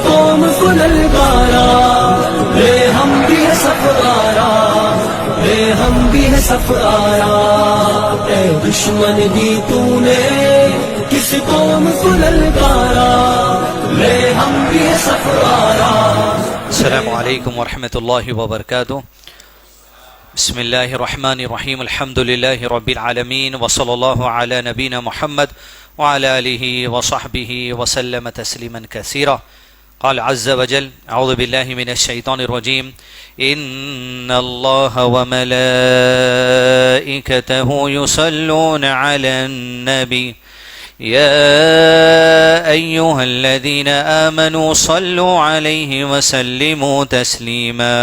قوم کو للکارا، رے ہم بھی ہے سفارا، رے ہم بھی ہے سفارا، اے دشمن بھی تو نے کس قوم کو للکارا، رے ہم بھی ہے سفارا۔ السلام علیکم ورحمۃ اللہ وبرکاتہ۔ بسم اللہ الرحمن الرحیم، الحمد للہ رب العالمین، وصلی اللہ علی نبینا محمد وعلى آله وصحبه وسلم تسلیما کثیرا۔ قال عز وجل اعوذ باللہ من الشیطان الرجیم ان اللہ وملائکته يصلون على النبی يا أيها الذين آمنوا صلوا عليه وسلموا تسليما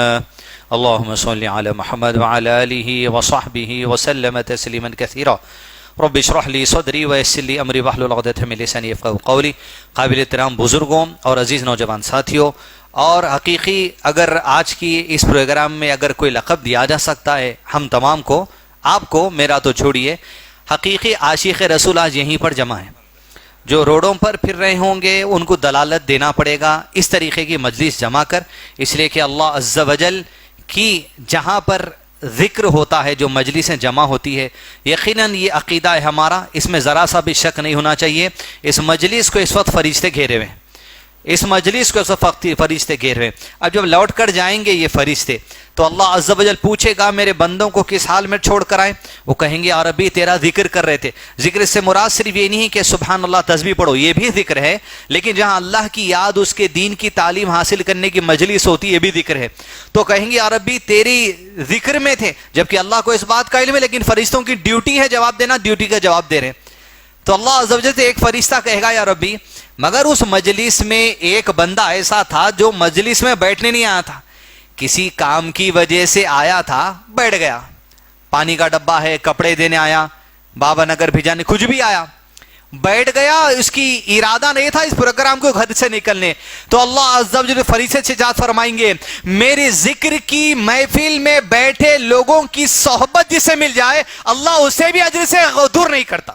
اللهم صل على محمد وعلى آله وصحبه وسلم تسليما كثيرا رب اشرح لي صدري ويسر لي امري واحلل عقدة من لساني يفقهوا قولي۔ قابل احترام بزرگوں اور عزیز نوجوان ساتھیوں، اور حقیقی اگر آج کی اس پروگرام میں اگر کوئی لقب دیا جا سکتا ہے ہم تمام کو، آپ کو، میرا تو چھوڑیے، حقیقی عاشق رسول آج یہیں پر جمع ہیں۔ جو روڈوں پر پھر رہے ہوں گے ان کو دلالت دینا پڑے گا اس طریقے کی مجلس جمع کر، اس لیے کہ اللہ عز و جل کی جہاں پر ذکر ہوتا ہے، جو مجلسیں جمع ہوتی ہے، یقیناً یہ عقیدہ ہے ہمارا، اس میں ذرا سا بھی شک نہیں ہونا چاہیے۔ اس مجلس کو اس وقت فرشتے گھیرے ہوئے ہیں، اس مجلس کو اس وقت فرشتے گھیرے ہوئے ہیں۔ اب جب لوٹ کر جائیں گے یہ فرشتے تو اللہ عز و جل پوچھے گا میرے بندوں کو کس حال میں چھوڑ کر آئے؟ وہ کہیں گے یا ربی تیرا ذکر کر رہے تھے۔ ذکر سے مراد صرف یہ نہیں کہ سبحان اللہ تسبیح پڑھو، یہ بھی ذکر ہے، لیکن جہاں اللہ کی یاد، اس کے دین کی تعلیم حاصل کرنے کی مجلس ہوتی ہے، یہ بھی ذکر ہے۔ تو کہیں گے یا ربی تیری ذکر میں تھے، جبکہ اللہ کو اس بات کا علم ہے، لیکن فرشتوں کی ڈیوٹی ہے جواب دینا، ڈیوٹی کا جواب دے رہے ہیں۔ تو اللہ عز و جل سے ایک فرشتہ کہے گا یا ربی مگر اس مجلس میں ایک بندہ ایسا تھا جو مجلس میں بیٹھنے نہیں آیا تھا، کسی کام کی وجہ سے آیا تھا، بیٹھ گیا، پانی کا ڈبہ ہے، کپڑے دینے آیا، بابا نگر بھیجانے، کچھ بھی آیا، بیٹھ گیا، اس کی ارادہ نہیں تھا اس پروگرام کو گھر سے نکلنے۔ تو اللہ عز و جل فرشتے سے جات فرمائیں گے میرے ذکر کی محفل میں بیٹھے لوگوں کی صحبت جسے مل جائے اللہ اسے بھی اجر سے دور نہیں کرتا۔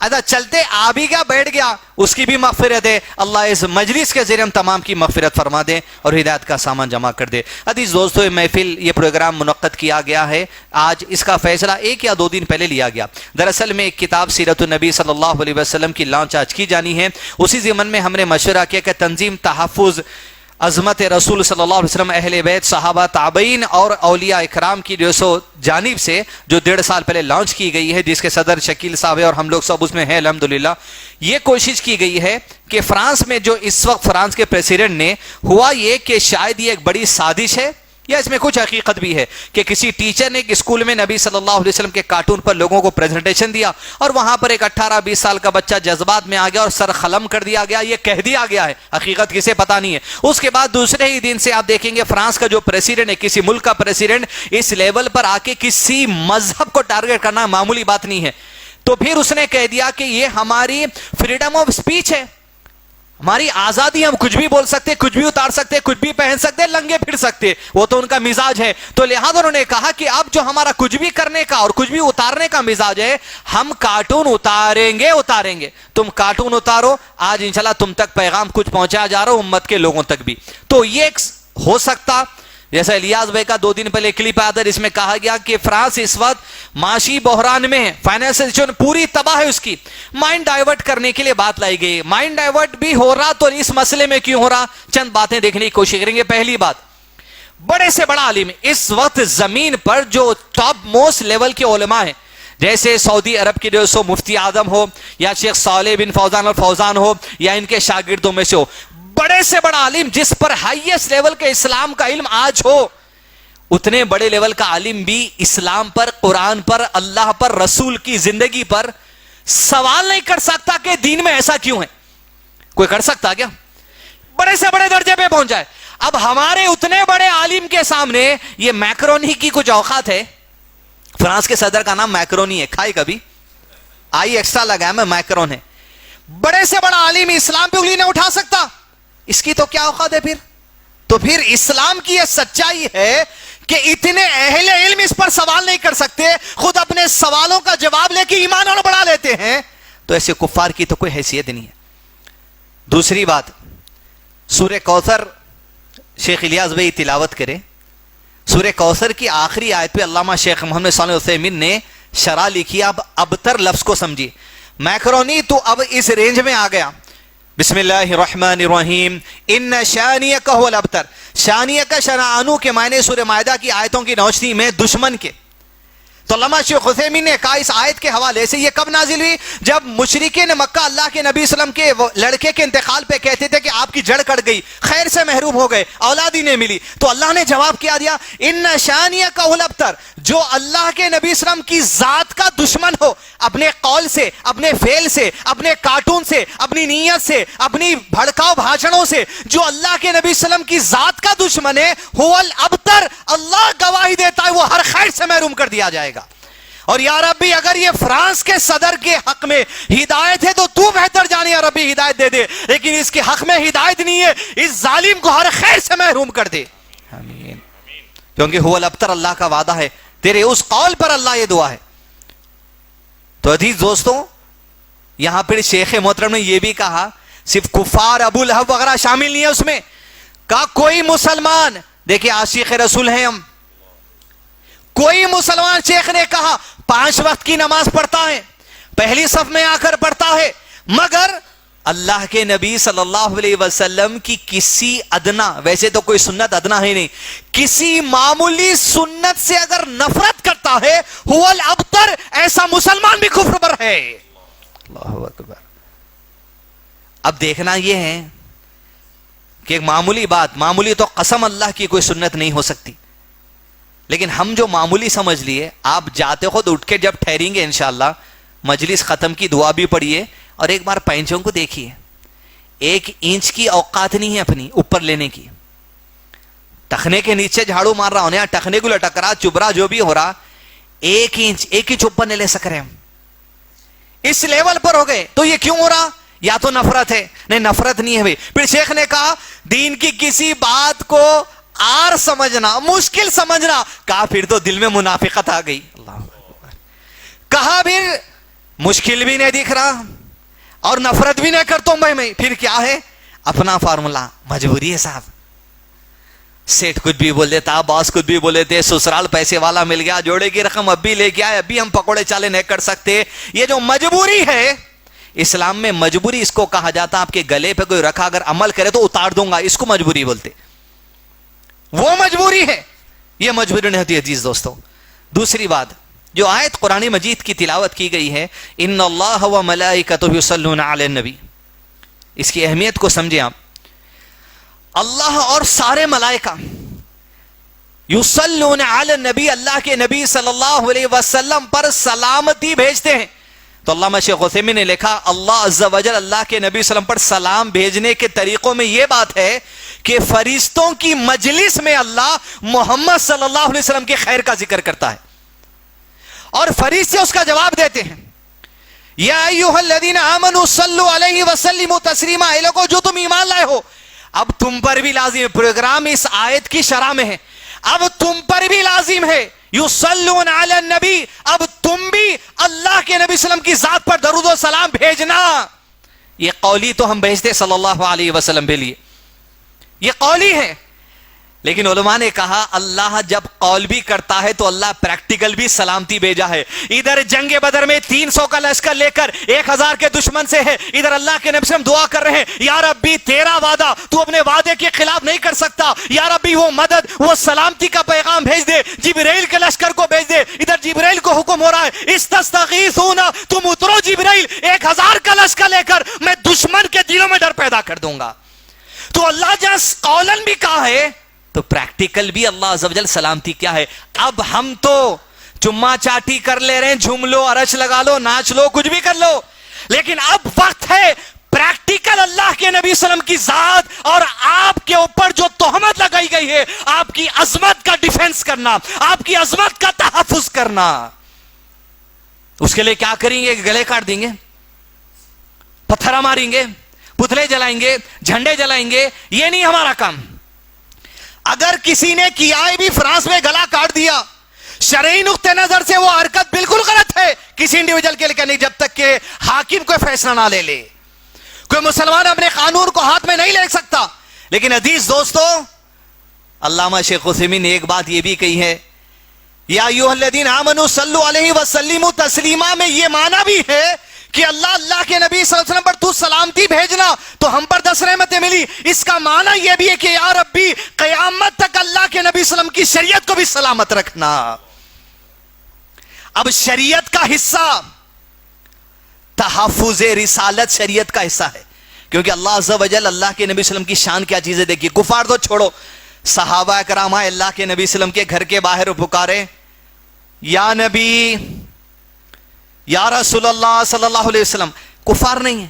ایسا چلتے آ بھی گیا، بیٹھ گیا، اس کی بھی مغفرت ہے۔ اللہ اس مجلس کے ذریعے ہم تمام کی مغفرت فرما دے اور ہدایت کا سامان جمع کر دے۔ عزیز دوستو، یہ محفل، یہ پروگرام منعقد کیا گیا ہے، آج اس کا فیصلہ 1 یا 2 دن پہلے لیا گیا۔ دراصل میں ایک کتاب سیرت النبی صلی اللہ علیہ وسلم کی لانچ آج کی جانی ہے، اسی ضمن میں ہم نے مشورہ کیا کہ تنظیم تحفظ عظمت رسول صلی اللہ علیہ وسلم، اہل بیت، صحابہ، تابعین اور اولیاء اکرام کی جو جانب سے جو 1.5 سال پہلے لانچ کی گئی ہے، جس کے صدر شکیل صاحب ہے اور ہم لوگ سب اس میں ہیں الحمدللہ، یہ کوشش کی گئی ہے کہ فرانس میں جو اس وقت فرانس کے پریزیڈنٹ نے ہوا یہ کہ شاید یہ ایک بڑی سازش ہے یا اس میں کچھ حقیقت بھی ہے کہ کسی ٹیچر نے ایک اسکول میں نبی صلی اللہ علیہ وسلم کے کارٹون پر لوگوں کو پریزنٹیشن دیا اور وہاں پر ایک 18-20 سال کا بچہ جذبات میں آ گیا اور سر قلم کر دیا گیا، یہ کہہ دیا گیا ہے، حقیقت کسے پتا نہیں ہے۔ اس کے بعد دوسرے ہی دن سے آپ دیکھیں گے فرانس کا جو پریزیڈنٹ ہے، کسی ملک کا پریزیڈنٹ اس لیول پر آ کے کسی مذہب کو ٹارگٹ کرنا معمولی بات نہیں ہے۔ تو پھر اس نے کہہ دیا کہ یہ ہماری فریڈم آف سپیچ ہے، ہماری آزادی، ہم کچھ بھی بول سکتے، کچھ بھی اتار سکتے، کچھ بھی پہن سکتے، لنگے پھر سکتے، وہ تو ان کا مزاج ہے۔ تو لہذا انہوں نے کہا کہ اب جو ہمارا کچھ بھی کرنے کا اور کچھ بھی اتارنے کا مزاج ہے، ہم کارٹون اتاریں گے، تم کارٹون اتارو، آج انشاءاللہ تم تک پیغام کچھ پہنچایا جا رہا ہے، امت کے لوگوں تک بھی۔ تو یہ ہو سکتا، جیسا الیاس بھائی کا 2 دن پہلے کلپ آیا تھا، جس میں کہا گیا کہ فرانس اس وقت معاشی بحران میں ہے، فائنینشل سچویشن پوری تباہ ہے، اس کی مائنڈ ڈائیورٹ کرنے کے لیے بات لائی گئی۔ مائنڈ ڈائیورٹ بھی ہو رہا تو اس مسئلے میں کیوں ہو رہا، چند باتیں دیکھنے کی کوشش کریں گے۔ پہلی بات، بڑے سے بڑا عالم اس وقت زمین پر جو ٹاپ موسٹ لیول کے علماء ہیں، جیسے سعودی عرب کے جو مفتی اعظم ہو یا شیخ صالح بن فوزان الفوزان ہو یا ان کے شاگردوں میں سے ہو، بڑے سے بڑا عالم جس پر ہائیسٹ لیول کے اسلام کا علم آج ہو، اتنے بڑے لیول کا عالم بھی اسلام پر، قرآن پر، اللہ پر، رسول کی زندگی پر سوال نہیں کر سکتا کہ دین میں ایسا کیوں ہے۔ کوئی کر سکتا کیا؟ بڑے سے بڑے درجے پہ پہنچ جائے۔ اب ہمارے اتنے بڑے عالم کے سامنے یہ میکرونی کی کچھ اوقات ہے۔ فرانس کے صدر کا نام میکرونی ہے، کھائی کبھی؟ آئی ایکسٹرا لگایا میں، میکرون ہے۔ بڑے سے بڑا عالم اسلام پہ انگلی نہیں اٹھا سکتا، اس کی تو کیا اوقات ہے پھر؟ تو پھر اسلام کی یہ سچائی ہے کہ اتنے اہل علم اس پر سوال نہیں کر سکتے، خود اپنے سوالوں کا جواب لے کے ایمان اور بڑھا لیتے ہیں، تو ایسے کفار کی تو کوئی حیثیت نہیں ہے۔ دوسری بات، سورہ کوثر شیخ الیاس بھائی تلاوت کرے. سورہ کوثر کی آخری آیت پہ علامہ شیخ محمد صالح عثیمین نے شرح لکھی. اب ابتر لفظ کو سمجھیے. میکرونی تو اب اس رینج میں آ گیا. بسم اللہ الرحمن الرحیم ان شانیک هو الابتر. شانیک شنعانو کے معنی سورہ مائدہ کی آیتوں کی روشنی میں دشمن کے. تو علامہ شیخ عثیمین نے کہا اس آیت کے حوالے سے یہ کب نازل ہوئی؟ جب مشرکین مکہ اللہ کے نبی صلی اللہ علیہ وسلم کے لڑکے کے انتقال پہ کہتے تھے کہ آپ کی جڑ کٹ گئی، خیر سے محروم ہو گئے، اولاد ہی نہیں ملی. تو اللہ نے جواب کیا دیا، ان شانیک هو الابتر. جو اللہ کے نبی صلی اللہ علیہ وسلم کی ذات کا دشمن ہو، اپنے قول سے، اپنے فعل سے، اپنے کارٹون سے، اپنی نیت سے، اپنی بھڑکاؤ بھاشنوں سے، جو اللہ کے نبی صلی اللہ علیہ وسلم کی ذات کا دشمن ہے، هو الابتر. اللہ گواہی دیتا ہے وہ ہر خیر سے محروم کر دیا جائے گا. اور یا ربی اگر یہ فرانس کے صدر کے حق میں ہدایت ہے تو بہتر جانے یا ربی ہدایت دے دے، لیکن اس کے حق میں ہدایت نہیں ہے، اس ظالم کو ہر خیر سے محروم کر دے. آمین. کیونکہ هو الابتر اللہ کا وعدہ ہے، تیرے اس قول پر اللہ یہ دعا ہے. تو عزیز دوستوں، یہاں پھر شیخ محترم نے یہ بھی کہا صرف کفار ابو لہب وغیرہ شامل نہیں ہے اس میں. کہا کوئی مسلمان، دیکھیں عاشق رسول ہیں ہم، کوئی مسلمان، شیخ نے کہا 5 وقت کی نماز پڑھتا ہے، پہلی صف میں آ کر پڑھتا ہے، مگر اللہ کے نبی صلی اللہ علیہ وسلم کی کسی ادنا، ویسے تو کوئی سنت ادنا ہے نہیں، کسی معمولی سنت سے اگر نفرت کرتا ہے، هو الابتر، ایسا مسلمان بھی کفر پر ہے. اللہ اکبر. اب دیکھنا یہ ہے کہ ایک معمولی بات، معمولی تو قسم اللہ کی کوئی سنت نہیں ہو سکتی، لیکن ہم جو معمولی سمجھ لیے، آپ جاتے خود اٹھ کے جب ٹھہریں گے انشاءاللہ، مجلس ختم کی دعا بھی پڑھیے اور ایک بار پینچوں کو دیکھیے. 1 انچ کی اوقات نہیں ہے اپنی اوپر لینے کی. ٹخنے کے نیچے جھاڑو مار رہا ہونے، ٹخنے کو لٹک رہا، چبرا جو بھی ہو رہا، 1 انچ اوپر نہیں لے سک رہے ہم. اس لیول پر ہو گئے. تو یہ کیوں ہو رہا؟ یا تو نفرت ہے. نہیں، نفرت نہیں ہے بھائی. پھر شیخ نے کہا دین کی کسی بات کو آر سمجھنا، مشکل سمجھنا، کہا پھر تو دل میں منافقت آ گئی. اللہ کہا پھر مشکل بھی نہیں دکھ رہا اور نفرت بھی نہیں کرتا ہوں میں. پھر کیا ہے؟ اپنا فارمولا، مجبوری ہے صاحب. سیٹ کچھ بھی بول دیتا، باس کچھ بھی بول دیتے، سسرال پیسے والا مل گیا، جوڑے کی رقم اب بھی لے کے آئے، اب بھی ہم پکوڑے چالے نہیں کر سکتے. یہ جو مجبوری ہے، اسلام میں مجبوری اس کو کہا جاتا، آپ کے گلے پہ کوئی رکھا اگر عمل کرے تو اتار دوں گا، اس کو مجبوری بولتے. وہ مجبوری ہے، یہ مجبوری نہیں ہوتی عزیز دوستوں. دوسری بات، جو آیت قرآن مجید کی تلاوت کی گئی ہے، ان اللہ و ملائکتہ یصلون علی النبی، اس کی اہمیت کو سمجھیں آپ. اللہ اور سارے ملائکہ یصلون علی النبی، اللہ کے نبی صلی اللہ علیہ وسلم پر سلامتی بھیجتے ہیں. تو علامہ شیخ عثیمین نے لکھا اللہ عز و جل اللہ کے نبی صلی اللہ علیہ وسلم پر سلام بھیجنے کے طریقوں میں یہ بات ہے کہ فرشتوں کی مجلس میں اللہ محمد صلی اللہ علیہ وسلم کے خیر کا ذکر کرتا ہے اور فرشتے اس کا جواب دیتے ہیں. یا ایھا الذین آمنوا صلوا علیہ وسلموا تسلیما، اے لوگوں جو تم ایمان لائے ہو. اب تم پر بھی لازم ہے، پروگرام اس آیت کی شرح میں ہے، اب تم پر بھی لازم ہے یصلون علی النبی، اب تم بھی اللہ کے نبی صلی اللہ علیہ وسلم کی ذات پر درود و سلام بھیجنا. یہ قولی تو ہم بھیجتے صلی اللہ علیہ وسلم کے لیے، یہ قولی ہے. لیکن علماء نے کہا اللہ جب قول بھی کرتا ہے تو اللہ پریکٹیکل بھی سلامتی بھیجا ہے. ادھر جنگ بدر میں 300 کا لشکر لے کر 1000 کے دشمن سے ہے، ادھر اللہ کے نبی صلی اللہ علیہ وسلم دعا کر رہے ہیں یا ربی تیرا وعدہ تو اپنے وعدے کے خلاف نہیں کر سکتا، یا ربی وہ مدد، وہ سلامتی کا پیغام بھیج دے، جبرائیل کے لشکر کو بھیج دے. ادھر جبرائیل کو حکم ہو رہا ہے استستغیثون، تم اترو جبرائیل 1000 کا لشکر لے کر، میں دشمن کے دلوں میں ڈر پیدا کر دوں گا. تو اللہ جس قولن بھی کہا ہے تو پریکٹیکل بھی اللہ عز و جل سلامتی کیا ہے. اب ہم تو چما چاٹی کر لے رہے ہیں، جھوم لو، عرش لگا لو، ناچ لو، کچھ بھی کر لو، لیکن اب وقت ہے پریکٹیکل اللہ کے نبی صلی اللہ علیہ وسلم کی ذات اور آپ کے اوپر جو تہمت لگائی گئی ہے، آپ کی عظمت کا ڈیفنس کرنا، آپ کی عظمت کا تحفظ کرنا. اس کے لیے کیا کریں گے؟ گلے کاٹ دیں گے، پتھر ماریں گے، پتلے جلائیں گے، جھنڈے جلائیں گے. یہ نہیں ہمارا کام. اگر کسی نے کیا ہے بھی فرانس میں گلا کاٹ دیا، شرعی نقطہ نظر سے وہ حرکت بالکل غلط ہے، کسی انڈیویجل کے لیے نہیں، جب تک کہ حاکم کوئی فیصلہ نہ لے لے. کوئی مسلمان اپنے قانون کو ہاتھ میں نہیں لے سکتا. لیکن عزیز دوستو, علامہ شیخ عثیمین نے ایک بات یہ بھی کہی ہے, یا ایھا الذین آمنوا صلوا علیہ وسلموا تسلیما, میں یہ معنی بھی ہے کہ اللہ کے نبی صلی اللہ علیہ وسلم پر تو سلامتی بھیجنا تو ہم پر 10 رحمتیں ملی. اس کا معنی یہ بھی ہے کہ یا ربی قیامت تک اللہ کے نبی صلی اللہ علیہ وسلم کی شریعت کو بھی سلامت رکھنا. اب شریعت کا حصہ تحفظ رسالت شریعت کا حصہ ہے, کیونکہ اللہ عز و جل اللہ کے نبی صلی اللہ علیہ وسلم کی شان کیا چیزیں دیکھیے. کفار تو چھوڑو, صحابہ کرام اللہ کے نبی صلی اللہ علیہ وسلم کے گھر کے باہر پکارے, یا نبی یا رسول اللہ صلی اللہ علیہ وسلم. کفار نہیں ہیں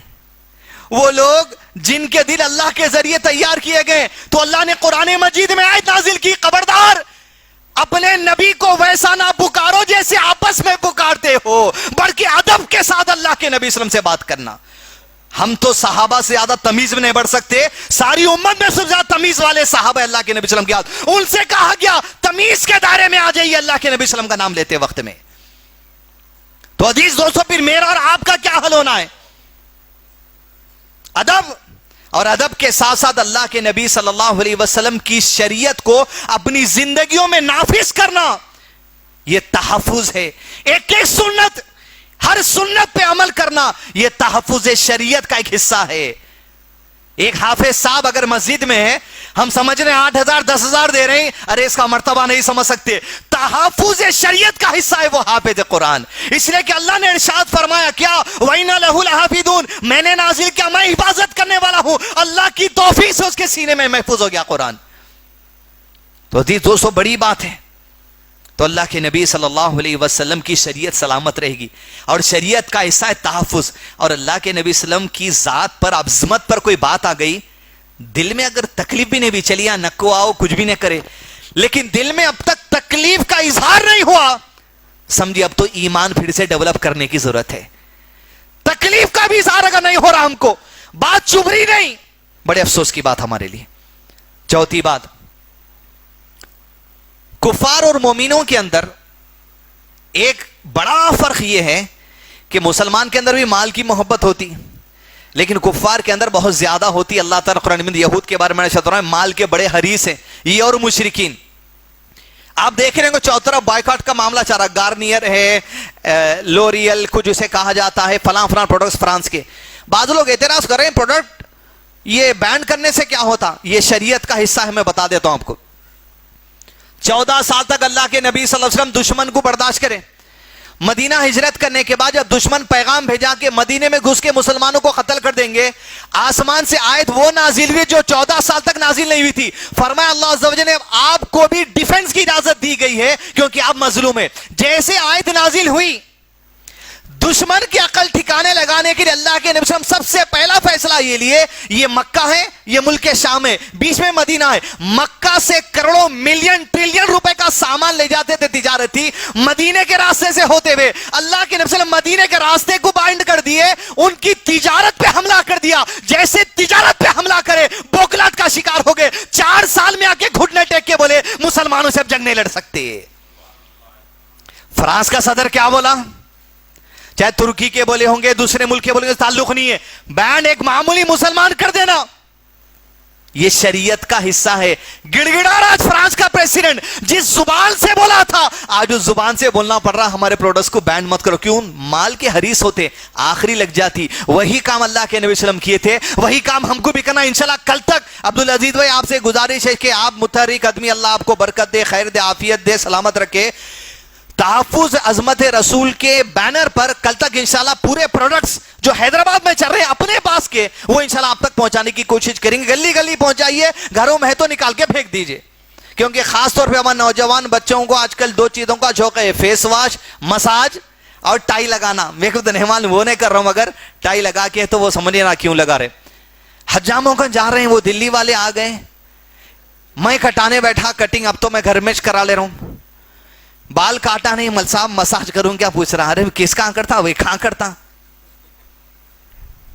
وہ لوگ جن کے دل اللہ کے ذریعے تیار کیے گئے. تو اللہ نے قرآن مجید میں آیت نازل کی, خبردار اپنے نبی کو ویسا نہ پکارو جیسے آپس میں پکارتے ہو, بلکہ ادب کے ساتھ اللہ کے نبی صلی اللہ علیہ وسلم سے بات کرنا. ہم تو صحابہ سے زیادہ تمیز میں نہیں بڑھ سکتے, ساری امت میں سب سے زیادہ تمیز والے صحابہ اللہ کے نبی صلی اللہ علیہ وسلم کے ہاتھ. ان سے کہا گیا تمیز کے دائرے میں آ جائیے اللہ کے نبی صلی اللہ علیہ وسلم کا نام لیتے وقت میں. تو عزیز دوستو, پھر میرا اور آپ کا کیا حل ہونا ہے؟ ادب, اور ادب کے ساتھ ساتھ اللہ کے نبی صلی اللہ علیہ وسلم کی شریعت کو اپنی زندگیوں میں نافذ کرنا, یہ تحفظ ہے. ایک ایک سنت, ہر سنت پہ عمل کرنا, یہ تحفظ شریعت کا ایک حصہ ہے. ایک حافظ صاحب اگر مسجد میں ہے, ہم سمجھ رہے ہیں 8,000 10,000 دے رہے ہیں, ارے اس کا مرتبہ نہیں سمجھ سکتے. تحفظ شریعت کا حصہ ہے وہ حافظ قرآن, اس لیے کہ اللہ نے ارشاد فرمایا کیا, وَإِنَّ لَهُ لَحَافِظُونَ, میں نے نازل کیا, میں حفاظت کرنے والا ہوں. اللہ کی توفیق سے اس کے سینے میں محفوظ ہو گیا قرآن. تو عزیز دوستو بڑی بات ہے. تو اللہ کے نبی صلی اللہ علیہ وسلم کی شریعت سلامت رہے گی, اور شریعت کا حصہ ہے تحفظ. اور اللہ کے نبی صلی اللہ علیہ وسلم کی ذات پر, عظمت پر کوئی بات آ گئی, دل میں اگر تکلیف بھی نہیں بھی, چلیے نکو آؤ کچھ بھی نہیں کرے, لیکن دل میں اب تک تکلیف کا اظہار نہیں ہوا, سمجھیے اب تو ایمان پھر سے ڈیولپ کرنے کی ضرورت ہے. تکلیف کا بھی اظہار اگر نہیں ہو رہا ہم کو, بات چبھ رہی نہیں, بڑے افسوس کی بات ہمارے لیے. چوتھی بات, کفار اور مومنوں کے اندر ایک بڑا فرق یہ ہے کہ مسلمان کے اندر بھی مال کی محبت ہوتی, لیکن کفار کے اندر بہت زیادہ ہوتی. اللہ تعالیٰ قرآن میں یہود کے بارے میں مال کے بڑے حریص ہیں یہ اور مشرکین. آپ دیکھ رہے ہیں کہ چوتھا بائیکاٹ کا معاملہ چل رہا, گارنیئر ہے, لوریل کچھ اسے کہا جاتا ہے, فلاں فلاں پروڈکٹس فرانس کے. بعض لوگ اعتراض کر رہے ہیں پروڈکٹ یہ بین کرنے سے کیا ہوتا, یہ شریعت کا حصہ ہے. میں بتا دیتا ہوں آپ کو, 14 سال تک اللہ کے نبی صلی اللہ علیہ وسلم دشمن کو برداشت کرے. مدینہ ہجرت کرنے کے بعد جب دشمن پیغام بھیجا کہ مدینے میں گھس کے مسلمانوں کو قتل کر دیں گے, آسمان سے آیت وہ نازل ہوئی جو 14 سال تک نازل نہیں ہوئی تھی. فرمایا اللہ عز و جل نے آپ کو بھی ڈیفنس کی اجازت دی گئی ہے کیونکہ آپ مظلوم ہیں. جیسے آیت نازل ہوئی, دشمن کی عقل ٹھکانے لگانے کے لیے اللہ کے نبی صلی اللہ علیہ وسلم سب سے پہلا فیصلہ یہ لیے, یہ مکہ ہے, یہ ملک شام ہے, بیچ میں مدینہ ہے. مکہ سے کروڑوں ملین ٹریلین روپے کا سامان لے جاتے تھے تجارتی, مدینے کے راستے سے ہوتے ہوئے. اللہ کے نبی صلی اللہ علیہ وسلم مدینے کے راستے کو بائنڈ کر دیے, ان کی تجارت پہ حملہ کر دیا. جیسے تجارت پہ حملہ کرے بوکلات کا شکار ہو گئے. 4 سال میں آ کے گھٹنے ٹیک کے بولے مسلمانوں سے اب جنگ نہیں لڑ سکتے. فرانس کا صدر کیا بولا, چاہے ترکی کے بولے ہوں گے, دوسرے ملک کے بولے ہوں گے, تعلق نہیں ہے, بین ایک معمولی مسلمان کر دینا, یہ شریعت کا حصہ ہے. گڑ گڑا رہا آج فرانس کا پریسیڈنٹ, جس زبان سے بولا تھا آج اس زبان سے بولنا پڑ رہا ہمارے پروڈکٹس کو بین مت کرو. کیوں؟ مال کے حریص ہوتے, آخری لگ جاتی. وہی کام اللہ کے نبی صلی اللہ علیہ وسلم کیے تھے, وہی کام ہم کو بھی کرنا انشاءاللہ. کل تک عبدالعزیز بھائی آپ سے گزارش ہے کہ آپ متحرک آدمی, اللہ آپ کو برکت دے, خیر دے, عافیت دے, سلامت رکھے. تحفظ عظمت رسول کے بینر پر کل تک انشاءاللہ پورے پروڈکٹس جو حیدرآباد میں چل رہے ہیں اپنے پاس کے, وہ انشاءاللہ آپ تک پہنچانے کی کوشش کریں گے. گلی گلی پہنچائیے, گھروں میں تو نکال کے پھینک دیجئے, کیونکہ خاص طور پہ ہمارے نوجوان بچوں کو آج کل 2 چیزوں کا شوق ہے, فیس واش, مساج اور ٹائی لگانا. میرے کو تو نہیں معلوم, وہ نہیں کر رہا ہوں, مگر ٹائی لگا کے تو وہ سمجھ نہ کیوں لگا رہے. حجاموں کو جا رہے ہیں, وہ دلی والے آ گئے, میں کٹانے بیٹھا, کٹنگ اب تو میں گھر میں کرا لے رہا ہوں. بال کاٹا نہیں, مل صاحب مساج کروں, کیا پوچھ رہا, ارے کس کہاں کرتا, وہی کہاں کرتا.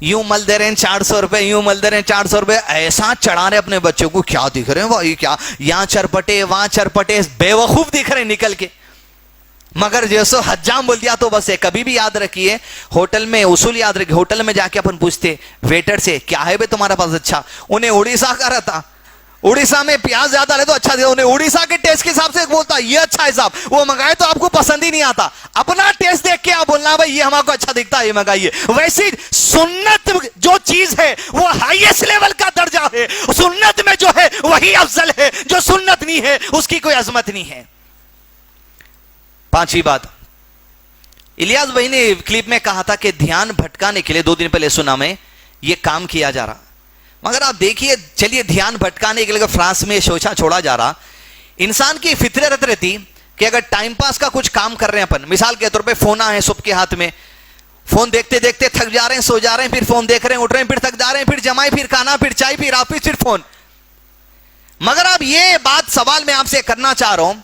یوں مل دے رہے ہیں 400 روپے, یوں مل دے رہے ہیں 400 روپے, ایسا چڑھا رہے اپنے بچوں کو, کیا دکھ رہے ہیں بھائی, کیا یہاں چرپٹے وہاں چرپٹے, بے وقوف دکھ رہے ہیں نکل کے. مگر جیسو حجام بول دیا تو بس ہے. کبھی بھی یاد رکھیے, ہوٹل میں اصول یاد رکھیے, ہوٹل میں جا کے اپن پوچھتے ویٹر سے کیا ہے بے تمہارا پاس اچھا, انہیں اڑیسہ کا رہتا, اڑیسہ میں پیاز زیادہ لے تو اچھا دیا, انہیں اڑیسہ کے ٹیسٹ کے حساب سے بولتا یہ اچھا ہے صاحب, وہ منگائے تو آپ کو پسند ہی نہیں آتا, اپنا ٹیسٹ دیکھ کے آپ بولنا بھائی یہ ہمارا کو اچھا دکھتا ہے یہ منگائیے. ویسی سنت جو چیز ہے وہ ہائیسٹ لیول کا درجہ ہے, سنت میں جو ہے وہی افضل ہے, جو سنت نہیں ہے اس کی کوئی عظمت نہیں ہے. پانچویں بات, الیاس بھائی نے کلپ میں کہا تھا کہ دھیان بھٹکانے کے لیے 2 دن پہلے سنا میں یہ کام کیا جا رہا, مگر آپ دیکھیے چلیے دھیان بھٹکانے کے لیے فرانس میں شوشا چھوڑا جا رہا, انسان کی فطرت رہتی کہ اگر ٹائم پاس کا کچھ کام کر رہے ہیں اپن, مثال کے طور پہ فون ہے صبح کے ہاتھ میں, فون دیکھتے دیکھتے تھک جا رہے ہیں, سو جا رہے ہیں, پھر فون دیکھ رہے ہیں, اٹھ رہے ہیں, پھر تھک جا رہے ہیں, پھر جمائے, پھر کھانا, پھر چائے, پھر آفس, پھر فون. مگر اب یہ بات سوال میں آپ سے کرنا چاہ رہا ہوں,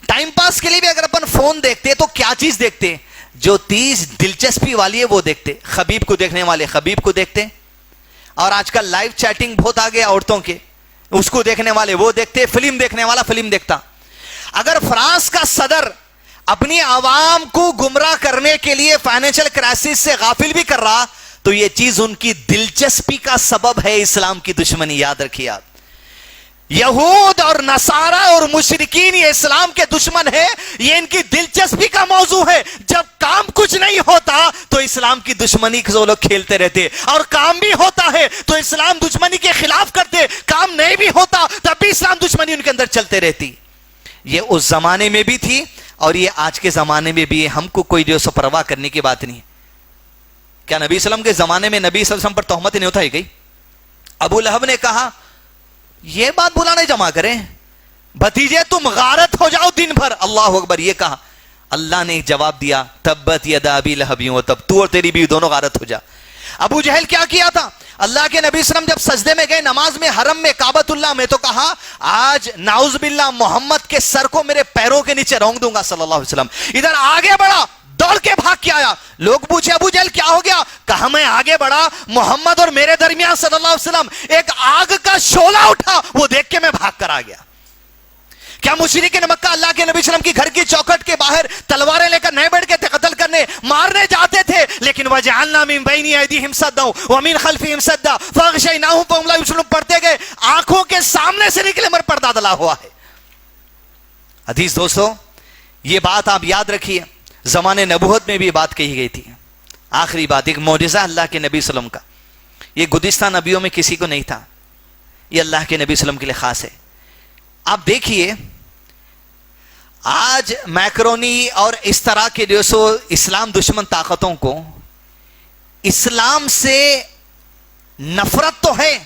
ٹائم پاس کے لیے بھی اگر اپن فون دیکھتے تو کیا چیز دیکھتے, جو 30 دلچسپی والی ہے وہ دیکھتے, خبیب کو دیکھنے والے خبیب کو دیکھتے, اور آج کل لائیو چیٹنگ بہت آ گیا عورتوں کے, اس کو دیکھنے والے وہ دیکھتے, فلم دیکھنے والا فلم دیکھتا. اگر فرانس کا صدر اپنی عوام کو گمراہ کرنے کے لیے فائنینشل کرائسس سے غافل بھی کر رہا تو یہ چیز ان کی دلچسپی کا سبب ہے, اسلام کی دشمنی. یاد رکھیے آپ, یہود اور نصارہ اور مشرکین یہ اسلام کے دشمن ہے, یہ ان کی دلچسپی کا موضوع ہے. جب کام کچھ نہیں ہوتا تو اسلام کی دشمنی کے وہ لوگ کھیلتے رہتے, اور کام بھی ہوتا ہے تو اسلام دشمنی کے خلاف کرتے, کام نہیں بھی ہوتا تب بھی اسلام دشمنی ان کے اندر چلتے رہتی. یہ اس زمانے میں بھی تھی اور یہ آج کے زمانے میں بھی ہے, ہم کو کوئی جو پرواہ کرنے کی بات نہیں. کیا نبی صلی اللہ علیہ وسلم کے زمانے میں نبی صلی اللہ علیہ وسلم پر تہمت نہیں اٹھائی گئی؟ ابو لہب نے کہا یہ بات بلانے جمع کریں, بھتیجے تم غارت ہو جاؤ دن بھر, اللہ اکبر, یہ کہا. اللہ نے جواب دیا تبت یدا ابی لہب وتب, تو اور تیری بھی دونوں غارت ہو جا. ابو جہل کیا کیا تھا, اللہ کے نبی صلی اللہ علیہ وسلم جب سجدے میں گئے نماز میں حرم میں کعبۃ اللہ میں, تو کہا آج نعوذ باللہ محمد کے سر کو میرے پیروں کے نیچے رونگ دوں گا صلی اللہ علیہ وسلم. ادھر آگے بڑھا, دوڑ کے بھاگ کے آیا, لوگ پوچھے ابو جہل کیا ہو گیا, کہا میں آگے بڑھا, محمد اور میرے درمیان صلی اللہ علیہ وسلم ایک آگ کا شعلہ اٹھا, وہ دیکھ کے میں بھاگ کر آ گیا. کیا مشرکین مکہ اللہ کے نبی صلی اللہ علیہ وسلم کی گھر کی چوکھٹ کے باہر تلواریں لے کر نہیں بیٹھ کے تھے, قتل کرنے مارنے جاتے تھے, لیکن وَجَعَلْنَا مِن بَيْنِ أَيْدِيهِمْ سَدًّا وَمِن خَلْفِهِمْ سَدًّا فَأَغْشَيْنَاهُمْ فَهُمْ لَا يُبْصِرُونَ پڑھتے گئے, آنکھوں کے سامنے سے نکلے مر پردہ ڈلا ہوا ہے. عزیز دوستو, یہ بات آپ یاد رکھیے, زمانے نبوت میں بھی یہ بات کہی گئی تھی. آخری بات, ایک معجزہ اللہ کے نبی صلی اللہ علیہ وسلم کا, یہ گزشتہ نبیوں میں کسی کو نہیں تھا, یہ اللہ کے نبی صلی اللہ علیہ وسلم کے لیے خاص ہے. آپ دیکھیے آج میکرونی اور اس طرح کے جو سو اسلام دشمن طاقتوں کو اسلام سے نفرت تو ہے,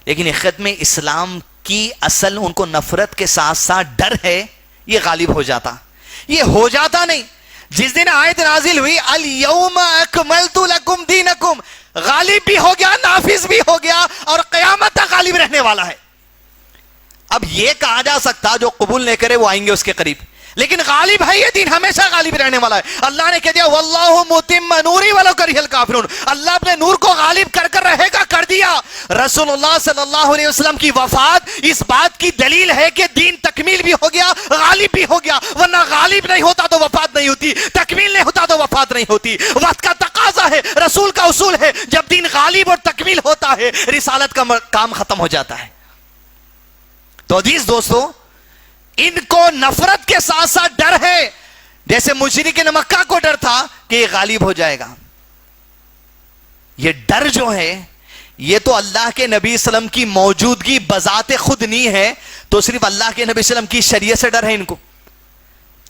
لیکن ختم اسلام کی اصل ان کو نفرت کے ساتھ ساتھ ڈر ہے, یہ غالب ہو جاتا. یہ ہو جاتا نہیں. جس دن آیت نازل ہوئی الیوم اکملت لکم دینکم, غالب بھی ہو گیا, نافذ بھی ہو گیا, اور قیامت تک غالب رہنے والا ہے. اب یہ کہا جا سکتا جو قبول نہیں کرے وہ آئیں گے اس کے قریب, لیکن غالب ہے یہ دین, ہمیشہ غالب رہنے والا ہے. اللہ نے کہہ دیا واللہ متم نوری ولو کرہ الکافرون, اللہ اپنے نور کو غالب کر کر رہے گا, کر دیا. رسول اللہ صلی اللہ علیہ وسلم کی وفات اس بات کی دلیل ہے کہ دین تکمیل بھی ہو گیا, غالب بھی ہو گیا, ورنہ غالب نہیں ہوتا تو وفات نہیں ہوتی, تکمیل نہیں ہوتا تو وفات نہیں ہوتی. وقت کا تقاضا ہے, رسول کا اصول ہے, جب دین غالب اور تکمیل ہوتا ہے رسالت کا کام ختم ہو جاتا ہے. تو عزیز دوستو, ان کو نفرت کے ساتھ ساتھ ڈر ہے, جیسے مشرکین مکہ کو ڈر تھا کہ یہ غالب ہو جائے گا. یہ ڈر جو ہے یہ تو اللہ کے نبی صلی اللہ علیہ وسلم کی موجودگی بذات خود نہیں ہے, تو صرف اللہ کے نبی صلی اللہ علیہ وسلم کی شریعت سے ڈر ہے ان کو.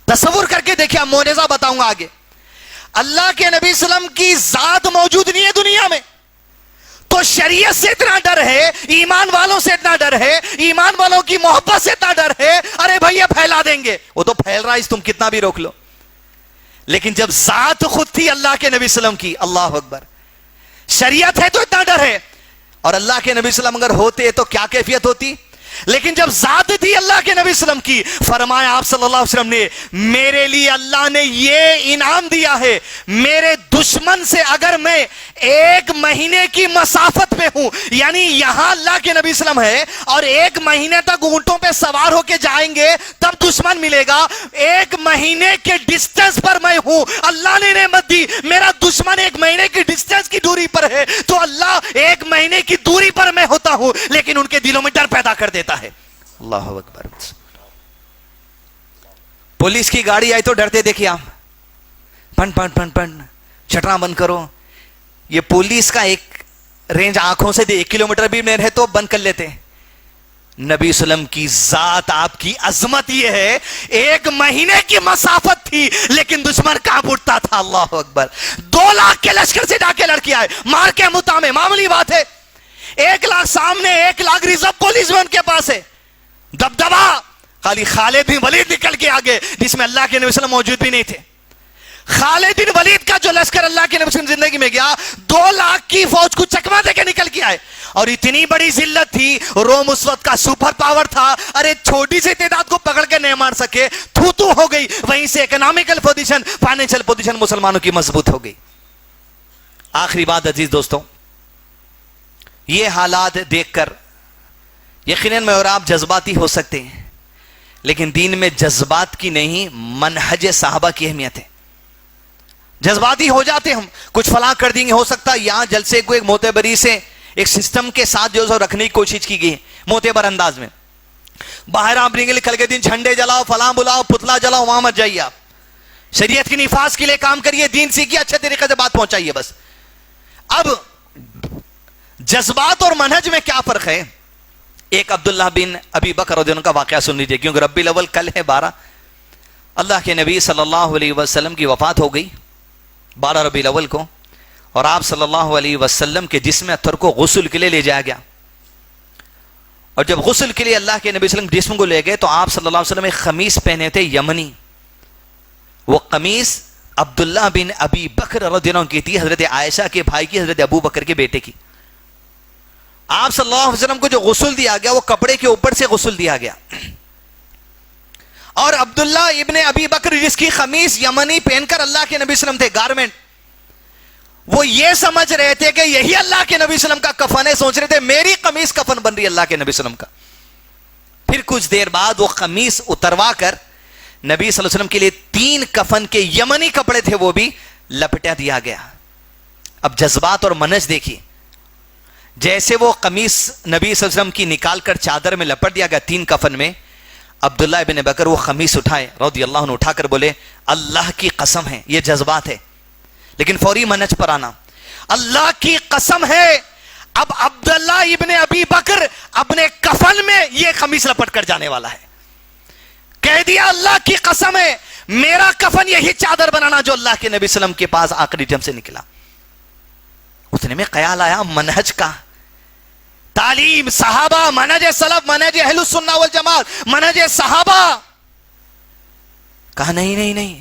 تصور کر کے دیکھیں, معجزہ بتاؤں گا آگے. اللہ کے نبی صلی اللہ علیہ وسلم کی ذات موجود نہیں ہے دنیا میں, تو شریعت سے اتنا ڈر ہے, ایمان والوں سے اتنا ڈر ہے, ایمان والوں کی محبت سے اتنا ڈر ہے, ارے بھائی پھیلا دیں گے, وہ تو پھیل رہا ہے, تم کتنا بھی روک لو. لیکن جب ذات خود تھی اللہ کے نبی صلی اللہ علیہ وسلم کی, اللہ اکبر, شریعت ہے تو اتنا ڈر ہے, اور اللہ کے نبی صلی اللہ علیہ وسلم اگر ہوتے تو کیا کیفیت ہوتی. لیکن جب ذات تھی اللہ کے نبی صلی اللہ علیہ وسلم کی, فرمایا آپ صلی اللہ علیہ وسلم نے میرے لیے اللہ نے یہ انعام دیا ہے, میرے دشمن سے اگر میں 1 مہینے کی مسافت پہ ہوں، یعنی یہاں اللہ کے نبی صلی اللہ علیہ وسلم ہے اور 1 مہینے تک اونٹوں پہ سوار ہو کے جائیں گے تب دشمن ملے گا، 1 مہینے کے ڈسٹنس پر میں ہوں، اللہ نے نعمت دی، میرا دشمن 1 مہینے کی ڈسٹنس کی دوری پر ہے، تو اللہ 1 مہینے کی دوری پر میں ہوتا ہوں لیکن ان کے دلوں میں ڈر پیدا کر دیتا ہے۔ اللہ اکبر۔ پولیس کی گاڑی آئی تو ڈرتے دیکھیں آپ، پن پن پن پن، شٹراں بند کرو۔ یہ پولیس کا ایک رینج آنکھوں سے 1 کلومیٹر بھی نہیں رہے تو بند کر لیتے۔ نبی صلی اللہ علیہ وسلم کی ذات، آپ کی عظمت یہ ہے، 1 مہینے کی مسافت تھی لیکن دشمن کہاں اٹھتا تھا۔ اللہ اکبر۔ 2 لاکھ کے لشکر سے جا کے لڑکی آئے، مار کے متامے، معمولی بات ہے۔ 1 لاکھ سامنے، 1 لاکھ ریزرو پولیس میں ان کے پاس ہے، دبدبا۔ خالی خالد بن ولید نکل کے آگے، جس میں اللہ کے نبی صلی اللہ علیہ وسلم موجود بھی نہیں تھے۔ خالد بن ولید کا جو لشکر اللہ کے نبی صلی اللہ علیہ وسلم زندگی میں گیا، 2 لاکھ کی فوج کو چکما دے کے نکل کے آئے، اور اتنی بڑی ذلت تھی، روم اس وقت کا سپر پاور تھا، ارے چھوٹی سی تعداد کو پکڑ کے نہیں مار سکے، تھو ہو گئی، وہیں سے اکنامکل پوزیشن، فائنینشل پوزیشن مسلمانوں کی مضبوط ہو گئی۔ آخری بات عزیز دوستوں، یہ حالات دیکھ کر یقیناً میں اور آپ جذباتی ہو سکتے ہیں، لیکن دین میں جذبات کی نہیں، منہج صحابہ کی اہمیت ہے۔ جذباتی ہو جاتے ہم، کچھ فلاں کر دیں گے، ہو سکتا ہے یہاں جلسے کو ایک معتبری سے ایک سسٹم کے ساتھ جو رکھنے کی کوشش کی گئی معتبر انداز میں۔ باہر آپ نکل کے دن جھنڈے جلاؤ، فلاں بلاؤ، پتلا جلاؤ، وہاں مت جائیے۔ آپ شریعت کی نفاذ کے لیے کام کریے، دین سیکھیے، اچھے طریقے سے بات پہنچائیے بس۔ اب جذبات اور منہج میں کیا فرق ہے؟ ایک عبداللہ بن ابی بکر رضی اللہ عنہ کا واقعہ سن لیجئے، کیونکہ ربیع الاول کل ہے 12، اللہ کے نبی صلی اللہ علیہ وسلم کی وفات ہو گئی 12 ربیع الاول کو، اور آپ صلی اللہ علیہ وسلم کے جسم اطہر کو غسل کے لیے لے جایا گیا۔ اور جب غسل کے لیے اللہ کے نبی صلی اللہ علیہ وسلم جسم کو لے گئے تو آپ صلی اللہ علیہ وسلم ایک قمیص پہنے تھے یمنی، وہ قمیص عبداللہ بن ابی بکر رضی اللہ عنہ کی تھی، حضرت عائشہ کے بھائی کی، حضرت ابو بکر کے بیٹے کی۔ آپ صلی اللہ علیہ وسلم کو جو غسل دیا گیا وہ کپڑے کے اوپر سے غسل دیا گیا، اور عبداللہ ابن ابی بکر جس کی قمیص یمنی پہن کر اللہ کے نبی صلی اللہ علیہ وسلم تھے، گارمنٹ، وہ یہ سمجھ رہے تھے کہ یہی اللہ کے نبی صلی اللہ علیہ وسلم کا کفن ہے، سوچ رہے تھے میری قمیص کفن بن رہی ہے اللہ کے نبی صلی اللہ علیہ وسلم کا۔ پھر کچھ دیر بعد وہ قمیص اتروا کر نبی صلی اللہ علیہ وسلم کے لیے 3 کفن کے یمنی کپڑے تھے وہ بھی لپٹا دیا گیا۔ اب جذبات اور منہج دیکھیے، جیسے وہ قمیص نبی صلی اللہ علیہ وسلم کی نکال کر چادر میں لپٹ دیا گیا 3 کفن میں، عبداللہ ابن بکر وہ قمیص اٹھائے رضی اللہ عنہ، اٹھا کر بولے اللہ کی قسم ہے، یہ جذبات ہے، لیکن فوری منہج پر آنا، اللہ کی قسم ہے اب عبداللہ ابن ابی بکر اپنے کفن میں یہ قمیص لپٹ کر جانے والا ہے۔ کہہ دیا اللہ کی قسم ہے میرا کفن یہی چادر بنانا جو اللہ کے نبی صلی اللہ علیہ وسلم کے پاس آخری جم سے نکلا۔ اتنے میں خیال آیا منہج کا، تعلیم صحابہ، منہج سلف، منہج اہل السنہ والجماعت، منہج صحابہ۔ کہا نہیں،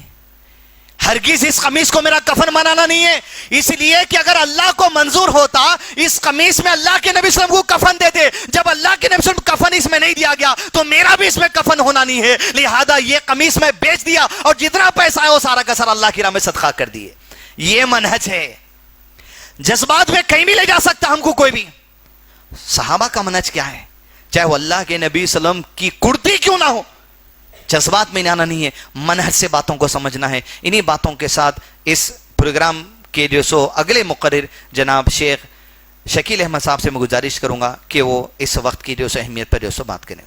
ہرگز اس قمیص کو میرا کفن بنانا نہیں ہے، اس لیے کہ اگر اللہ کو منظور ہوتا اس قمیص میں اللہ کے نبی صلی اللہ علیہ وسلم کو کفن دیتے، جب اللہ کے نبی صلی اللہ علیہ وسلم کو کفن اس میں نہیں دیا گیا تو میرا بھی اس میں کفن ہونا نہیں ہے، لہذا یہ قمیص میں بیچ دیا اور جتنا پیسہ ہے وہ سارا کا سارا اللہ کی راہ میں صدقہ کر دیے۔ یہ منہج ہے، جذبات میں کہیں بھی لے جا سکتا ہم کو کوئی بھی۔ صحابہ کا منہج کیا ہے؟ چاہے وہ اللہ کے نبی صلی اللہ علیہ وسلم کی کرتی کیوں نہ ہو، جذبات میں آنا نہیں ہے، منہج سے باتوں کو سمجھنا ہے۔ انہی باتوں کے ساتھ اس پروگرام کے جو سو اگلے مقرر جناب شیخ شکیل احمد صاحب سے میں گزارش کروں گا کہ وہ اس وقت کی جو سو اہمیت پر جو سو بات کریں۔